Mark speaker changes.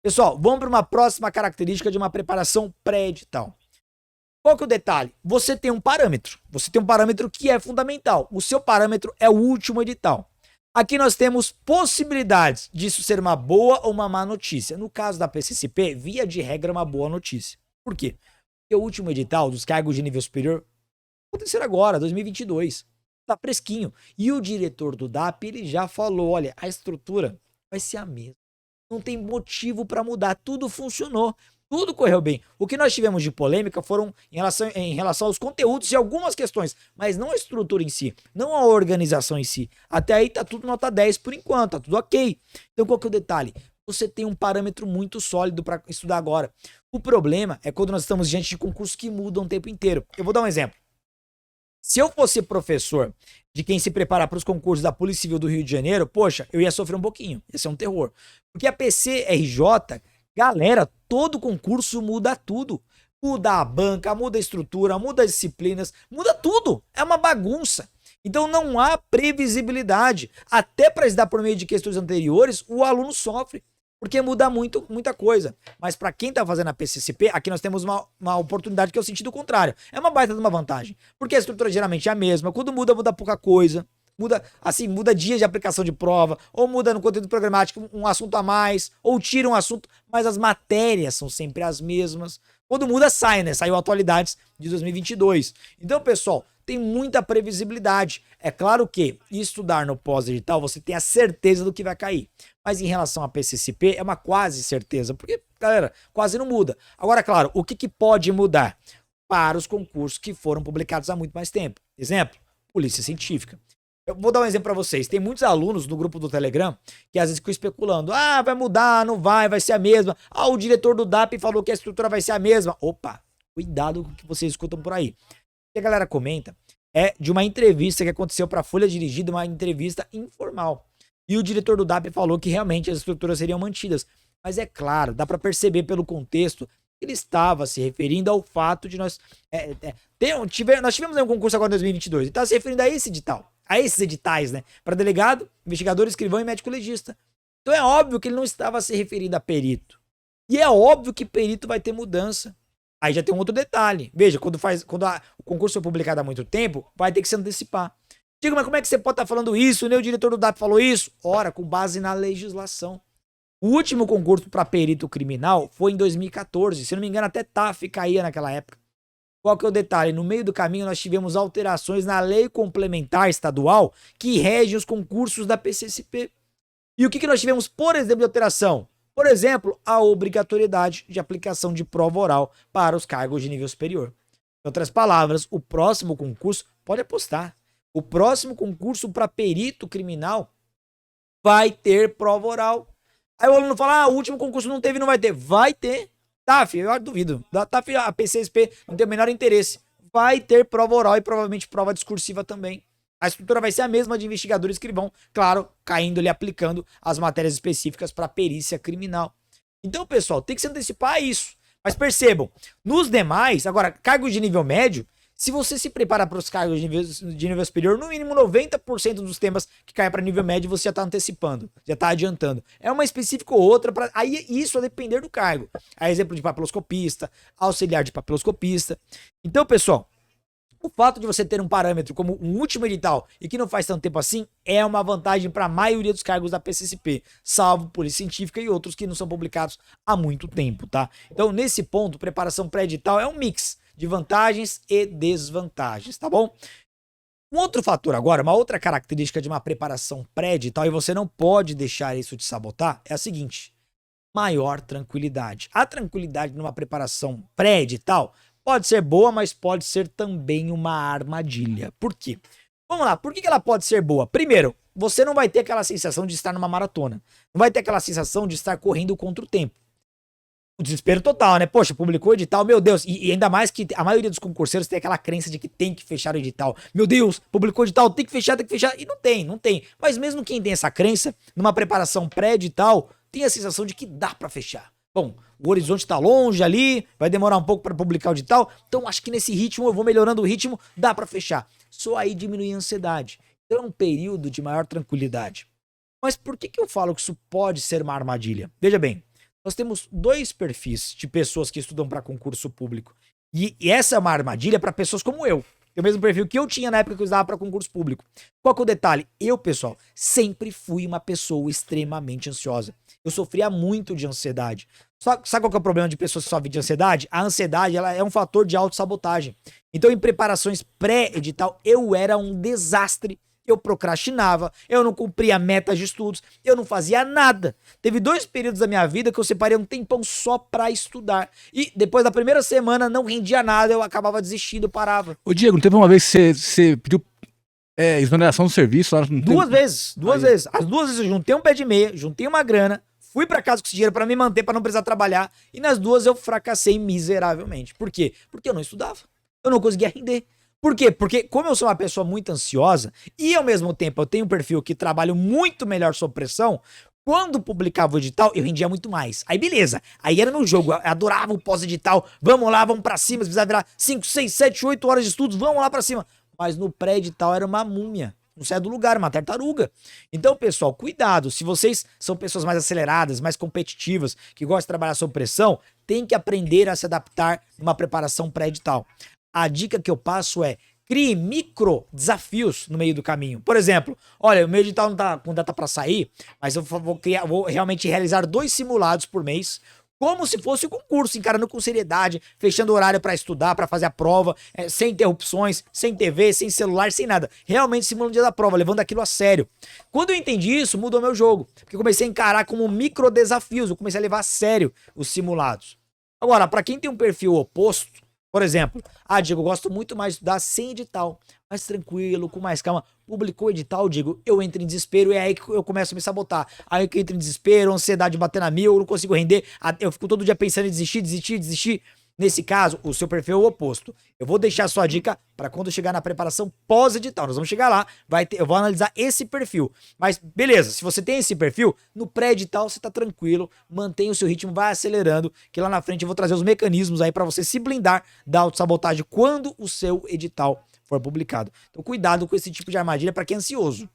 Speaker 1: Pessoal, vamos para uma próxima característica de uma preparação pré-edital. Qual que é o detalhe? Você tem um parâmetro. Você tem um parâmetro que é fundamental. O seu parâmetro é o último edital. Aqui nós temos possibilidades disso ser uma boa ou uma má notícia. No caso da PCCP, via de regra, é uma boa notícia. Por quê? Porque o último edital dos cargos de nível superior acontecer agora, 2022. Tá fresquinho. E o diretor do DAP, ele já falou, olha, a estrutura vai ser a mesma. Não tem motivo para mudar, tudo funcionou. Tudo correu bem. O que nós tivemos de polêmica foram em relação aos conteúdos e algumas questões, mas não a estrutura em si, não a organização em si. Até aí tá tudo nota 10 por enquanto, tá tudo ok. Então qual que é o detalhe? Você tem um parâmetro muito sólido para estudar agora. O problema é quando nós estamos diante de concursos que mudam o tempo inteiro. Eu vou dar um exemplo. Se eu fosse professor de quem se prepara para os concursos da Polícia Civil do Rio de Janeiro, poxa, eu ia sofrer um pouquinho. Ia ser um terror. Porque a PCRJ, galera, todo concurso muda tudo. Muda a banca, muda a estrutura, muda as disciplinas, muda tudo. É uma bagunça. Então não há previsibilidade. Até para estudar por meio de questões anteriores, o aluno sofre. Porque muda muita coisa. Mas para quem tá fazendo a PCCP, aqui nós temos uma oportunidade que é o sentido contrário. É uma baita de uma vantagem. Porque a estrutura geralmente é a mesma. Quando muda, muda pouca coisa. Muda, assim, muda dias de aplicação de prova, ou muda no conteúdo programático um assunto a mais, ou tira um assunto, mas as matérias são sempre as mesmas. Quando muda, sai, né? Saiu atualidades de 2022. Então, pessoal, tem muita previsibilidade. É claro que estudar no pós-edital, você tem a certeza do que vai cair. Mas em relação à PCCP, é uma quase certeza, porque, galera, quase não muda. Agora, claro, o que pode mudar? Para os concursos que foram publicados há muito mais tempo. Exemplo, Polícia Científica. Eu vou dar um exemplo para vocês. Tem muitos alunos no grupo do Telegram que às vezes ficam especulando. Ah, vai mudar, não vai ser a mesma. Ah, o diretor do DAP falou que a estrutura vai ser a mesma. Opa, cuidado com o que vocês escutam por aí. O que a galera comenta é de uma entrevista que aconteceu para a Folha Dirigida, uma entrevista informal. E o diretor do DAP falou que realmente as estruturas seriam mantidas. Mas é claro, dá para perceber pelo contexto que ele estava se referindo ao fato de nós... nós tivemos um concurso agora em 2022 e está se referindo a esse edital. A esses editais, né? Para delegado, investigador, escrivão e médico legista. Então é óbvio que ele não estava se referindo a perito. E é óbvio que perito vai ter mudança. Aí já tem um outro detalhe. Veja, quando o concurso foi publicado há muito tempo, vai ter que se antecipar. Diga, mas como é que você pode estar falando isso? Nem o diretor do DAP falou isso? Ora, com base na legislação. O último concurso para perito criminal foi em 2014. Se não me engano, até TAF caía naquela época. Qual que é o detalhe? No meio do caminho nós tivemos alterações na lei complementar estadual que rege os concursos da PCCP. E o que nós tivemos, por exemplo, de alteração? Por exemplo, a obrigatoriedade de aplicação de prova oral para os cargos de nível superior. Em outras palavras, o próximo concurso, pode apostar, o próximo concurso para perito criminal vai ter prova oral. Aí o aluno fala, o último concurso não teve, não vai ter. Vai ter. TAF, eu duvido. Da TAF, a PCSP não tem o menor interesse. Vai ter prova oral e provavelmente prova discursiva também. A estrutura vai ser a mesma de investigador e escrivão, claro, caindo-lhe aplicando as matérias específicas para perícia criminal. Então, pessoal, tem que se antecipar a isso. Mas percebam, nos demais, agora, cargos de nível médio, se você se prepara para os cargos de nível superior, no mínimo 90% dos temas que caem para nível médio você já está antecipando, já está adiantando. É uma específica ou outra, aí isso a depender do cargo. Aí exemplo de papiloscopista, auxiliar de papiloscopista. Então, pessoal, o fato de você ter um parâmetro como um último edital e que não faz tanto tempo assim é uma vantagem para a maioria dos cargos da PCCP, salvo Polícia Científica e outros que não são publicados há muito tempo, tá? Então, nesse ponto, preparação pré-edital é um mix de vantagens e desvantagens, tá bom? Um outro fator agora, uma outra característica de uma preparação pré-edital, e você não pode deixar isso te sabotar, é a seguinte: maior tranquilidade. A tranquilidade numa preparação pré-edital pode ser boa, mas pode ser também uma armadilha. Por quê? Vamos lá, por que ela pode ser boa? Primeiro, você não vai ter aquela sensação de estar numa maratona. Não vai ter aquela sensação de estar correndo contra o tempo. O desespero total, né? Poxa, publicou o edital, meu Deus. E ainda mais que a maioria dos concurseiros tem aquela crença de que tem que fechar o edital. Meu Deus, publicou o edital, tem que fechar, tem que fechar. E não tem. Mas mesmo quem tem essa crença, numa preparação pré-edital, tem a sensação de que dá pra fechar. Bom, o horizonte tá longe ali, vai demorar um pouco pra publicar o edital, então acho que nesse ritmo, eu vou melhorando o ritmo, dá pra fechar. Só aí diminui a ansiedade. Então é um período de maior tranquilidade. Mas por que eu falo que isso pode ser uma armadilha? Veja bem, Nós temos dois perfis de pessoas que estudam para concurso público. E essa é uma armadilha para pessoas como eu. É o mesmo perfil que eu tinha na época que eu estudava para concurso público. Qual que é o detalhe? Eu, pessoal, sempre fui uma pessoa extremamente ansiosa. Eu sofria muito de ansiedade. Sabe qual que é o problema de pessoas que sofrem de ansiedade? A ansiedade, ela é um fator de autossabotagem. Então, em preparações pré-edital, eu era um desastre. Eu procrastinava, eu não cumpria metas de estudos, eu não fazia nada. Teve 2 períodos da minha vida que eu separei um tempão só pra estudar. E depois da primeira semana não rendia nada, eu acabava desistindo, parava.
Speaker 2: Ô Diego, não teve uma vez que você pediu exoneração do serviço? Lá não
Speaker 1: Duas vezes. As 2 vezes eu juntei um pé de meia, juntei uma grana, fui pra casa com esse dinheiro pra me manter, pra não precisar trabalhar. E nas 2 eu fracassei miseravelmente. Por quê? Porque eu não estudava. Eu não conseguia render. Por quê? Porque como eu sou uma pessoa muito ansiosa e ao mesmo tempo eu tenho um perfil que trabalho muito melhor sob pressão, quando publicava o edital eu rendia muito mais. Aí beleza, aí era no jogo, eu adorava o pós-edital, vamos lá, vamos pra cima, se precisar virar 5, 6, 7, 8 horas de estudos, vamos lá pra cima. Mas no pré-edital era uma múmia, não sai do lugar, uma tartaruga. Então pessoal, cuidado, se vocês são pessoas mais aceleradas, mais competitivas, que gostam de trabalhar sob pressão, tem que aprender a se adaptar numa preparação pré-edital. A dica que eu passo é: crie micro desafios no meio do caminho. Por exemplo, olha, o meu edital não tá com data para sair, mas eu vou realmente realizar 2 simulados por mês, como se fosse um concurso, encarando com seriedade, fechando horário para estudar, para fazer a prova, sem interrupções, sem TV, sem celular, sem nada. Realmente simulando o dia da prova, levando aquilo a sério. Quando eu entendi isso, mudou meu jogo, porque eu comecei a encarar como micro desafios, eu comecei a levar a sério os simulados. Agora, para quem tem um perfil oposto, por exemplo, Diego, eu gosto muito mais de estudar sem edital, mais tranquilo, com mais calma. Publicou o edital, Diego, eu entro em desespero e é aí que eu começo a me sabotar. Aí que eu entro em desespero, ansiedade batendo a mil, eu não consigo render, eu fico todo dia pensando em desistir. Nesse caso, o seu perfil é o oposto. Eu vou deixar a sua dica para quando chegar na preparação pós-edital. Nós vamos chegar lá, eu vou analisar esse perfil. Mas beleza, se você tem esse perfil, no pré-edital você tá tranquilo, mantenha o seu ritmo, vai acelerando, que lá na frente eu vou trazer os mecanismos aí para você se blindar da autossabotagem quando o seu edital for publicado. Então cuidado com esse tipo de armadilha para quem é ansioso.